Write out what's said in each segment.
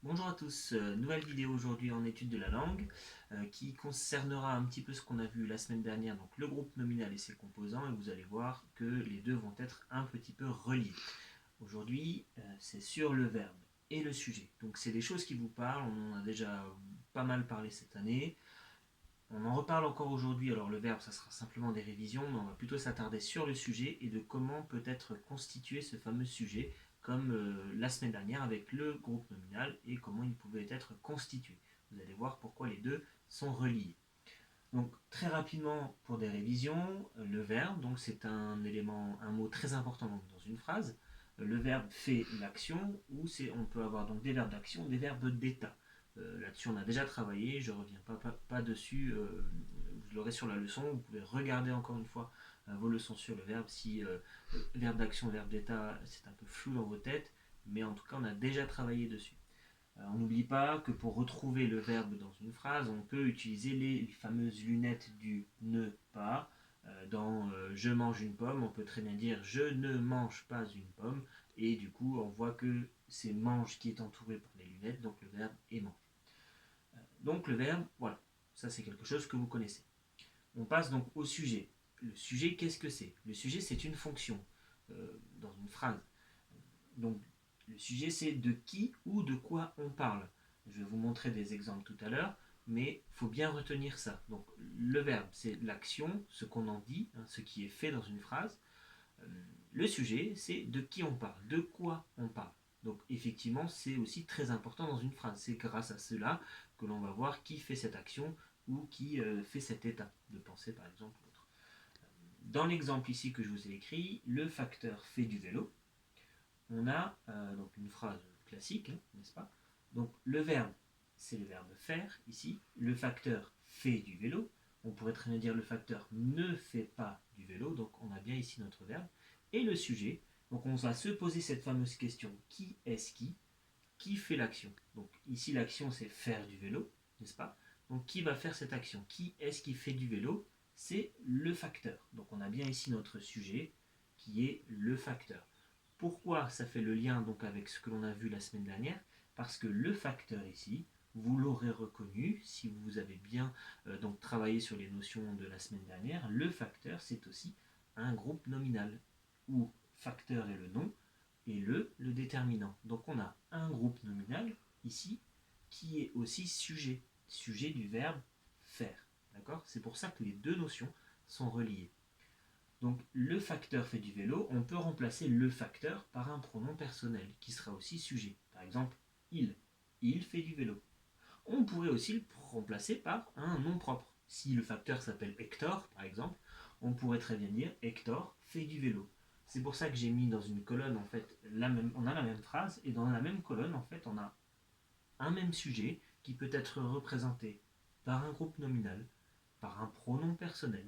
Bonjour à tous, nouvelle vidéo aujourd'hui en étude de la langue qui concernera un petit peu ce qu'on a vu la semaine dernière, donc le groupe nominal et ses composants, et vous allez voir que les deux vont être un petit peu reliés. Aujourd'hui, c'est sur le verbe et le sujet. Donc c'est des choses qui vous parlent, on en a déjà pas mal parlé cette année. On en reparle encore aujourd'hui, alors le verbe ça sera simplement des révisions, mais on va plutôt s'attarder sur le sujet et de comment peut être constitué ce fameux sujet, comme la semaine dernière avec le groupe nominal et comment il pouvait être constitué. Vous allez voir pourquoi les deux sont reliés. Donc très rapidement pour des révisions, le verbe, donc c'est un élément, un mot très important dans une phrase. Le verbe fait l'action, ou on peut avoir donc des verbes d'action, des verbes d'état. Là-dessus on a déjà travaillé, je ne reviens pas dessus, vous l'aurez sur la leçon, vous pouvez regarder encore une fois vos leçons sur le verbe, si verbe d'action, verbe d'état, c'est un peu flou dans vos têtes, mais en tout cas on a déjà travaillé dessus. On n'oublie pas que pour retrouver le verbe dans une phrase, on peut utiliser les fameuses lunettes du ne pas. Dans je mange une pomme, on peut très bien dire je ne mange pas une pomme. Et du coup, on voit que c'est mange qui est entouré par les lunettes, donc le verbe est mange. Donc le verbe, voilà, ça c'est quelque chose que vous connaissez. On passe donc au sujet. Le sujet, qu'est-ce que c'est? Le sujet, c'est une fonction dans une phrase. Donc, le sujet, c'est de qui ou de quoi on parle. Je vais vous montrer des exemples tout à l'heure, mais il faut bien retenir ça. Donc, le verbe, c'est l'action, ce qu'on en dit, hein, ce qui est fait dans une phrase. Euh, le sujet, c'est de qui on parle, de quoi on parle. Donc, effectivement, c'est aussi très important dans une phrase. C'est grâce à cela que l'on va voir qui fait cette action ou qui fait cet état de pensée, par exemple. Dans l'exemple ici que je vous ai écrit, le facteur fait du vélo. On a donc une phrase classique, hein, n'est-ce pas? Donc le verbe, c'est le verbe faire ici. Le facteur fait du vélo. On pourrait très bien dire le facteur ne fait pas du vélo. Donc on a bien ici notre verbe. Et le sujet, donc on va se poser cette fameuse question, qui est-ce qui fait l'action? Donc ici l'action c'est faire du vélo, n'est-ce pas? Donc qui va faire cette action? Qui est-ce qui fait du vélo? C'est le facteur. Donc on a bien ici notre sujet qui est le facteur. Pourquoi ça fait le lien donc avec ce que l'on a vu la semaine dernière? Parce que le facteur ici, vous l'aurez reconnu si vous avez bien donc travaillé sur les notions de la semaine dernière, le facteur c'est aussi un groupe nominal où facteur est le nom et le déterminant. Donc on a un groupe nominal ici qui est aussi sujet, sujet du verbe faire. D'accord? C'est pour ça que les deux notions sont reliées. Donc le facteur fait du vélo, on peut remplacer le facteur par un pronom personnel qui sera aussi sujet. Par exemple, il fait du vélo. On pourrait aussi le remplacer par un nom propre. Si le facteur s'appelle Hector, par exemple, on pourrait très bien dire Hector fait du vélo. C'est pour ça que j'ai mis dans une colonne, en fait, on a la même phrase, et dans la même colonne, en fait, on a un même sujet qui peut être représenté par un groupe nominal, par un pronom personnel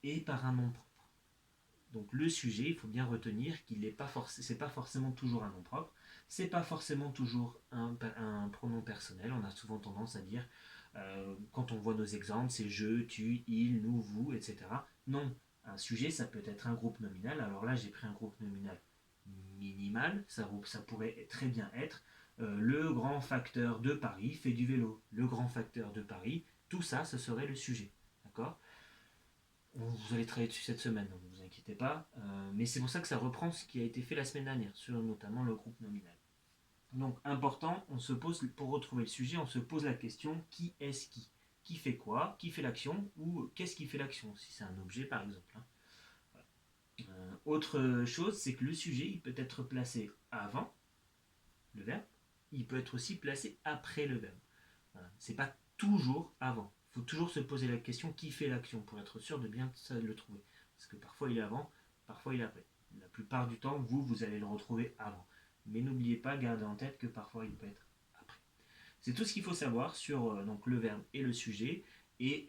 et par un nom propre. Donc le sujet, il faut bien retenir qu'il n'est pas c'est pas forcément toujours un nom propre, c'est pas forcément toujours un pronom personnel. On a souvent tendance à dire, quand on voit nos exemples, c'est je, tu, il, nous, vous, etc. Non, un sujet, ça peut être un groupe nominal. Alors là, j'ai pris un groupe nominal minimal, ça pourrait très bien être le grand facteur de Paris fait du vélo. Le grand facteur de Paris, tout ça, ce serait le sujet. D'accord? Vous allez travailler dessus cette semaine, donc ne vous inquiétez pas. Mais c'est pour ça que ça reprend ce qui a été fait la semaine dernière, sur notamment le groupe nominal. Donc important, on se pose, pour retrouver le sujet, on se pose la question qui est-ce qui? Qui fait quoi? Qui fait l'action? Ou qu'est-ce qui fait l'action? Si c'est un objet par exemple. Hein. Voilà. Autre chose, c'est que le sujet il peut être placé avant le verbe, il peut être aussi placé après le verbe. Voilà. C'est pas toujours avant. Il faut toujours se poser la question qui fait l'action pour être sûr de bien le trouver. Parce que parfois il est avant, parfois il est après. La plupart du temps, vous allez le retrouver avant. Mais n'oubliez pas, gardez en tête que parfois il peut être après. C'est tout ce qu'il faut savoir sur donc, le verbe et le sujet. Et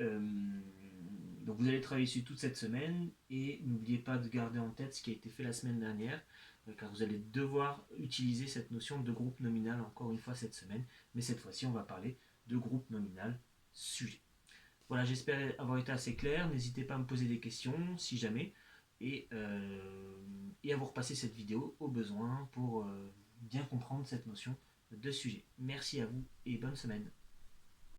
donc vous allez travailler dessus toute cette semaine. Et n'oubliez pas de garder en tête ce qui a été fait la semaine dernière. Car vous allez devoir utiliser cette notion de groupe nominal encore une fois cette semaine. Mais cette fois-ci, on va parler de groupe nominal sujet. Voilà, j'espère avoir été assez clair. N'hésitez pas à me poser des questions si jamais. Et à vous repasser cette vidéo au besoin pour bien comprendre cette notion de sujets. Merci à vous et bonne semaine.